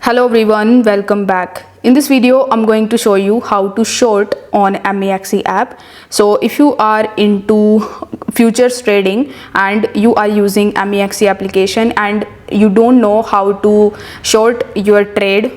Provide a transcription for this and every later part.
Hello everyone, welcome back. In this video, I'm going to show you how to short on MEXC app. So if you are into futures trading and you are using MEXC application and you don't know how to short your trade,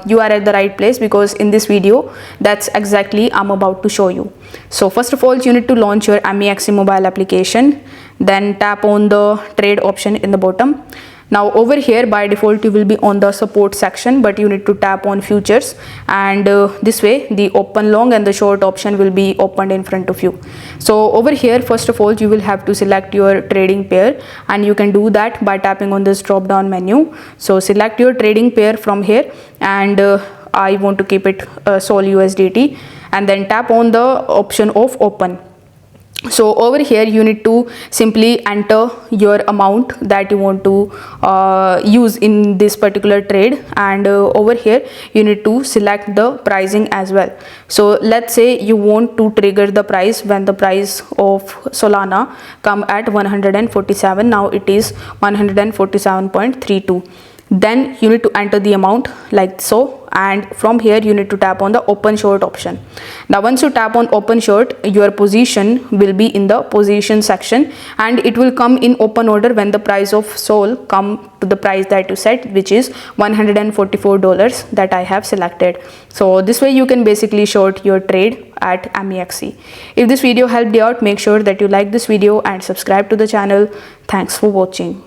you are at the right place, because in this video, that's exactly I'm about to show you. So first of all, you need to launch your MEXC mobile application, then tap on the trade option in the bottom. Now over here by default you will be on the support section, but you need to tap on futures, and this way the open long and the short option will be opened in front of you. So over here, first of all, you will have to select your trading pair, and you can do that by tapping on this drop down menu. So select your trading pair from here, and I want to keep it Sol USDT, and then tap on the option of open. So over here you need to simply enter your amount that you want to use in this particular trade, and over here you need to select the pricing as well. So let's say you want to trigger the price when the price of Solana come at 147. Now it is 147.32. Then you need to enter the amount like so, and from here you need to tap on the open short option. Now once you tap on open short, your position will be in the position section, and it will come in open order when the price of Sol come to the price that you set, which is $144 that I have selected. So this way you can basically short your trade at MEXC. If this video helped you out, make sure that you like this video and subscribe to the channel. Thanks for watching.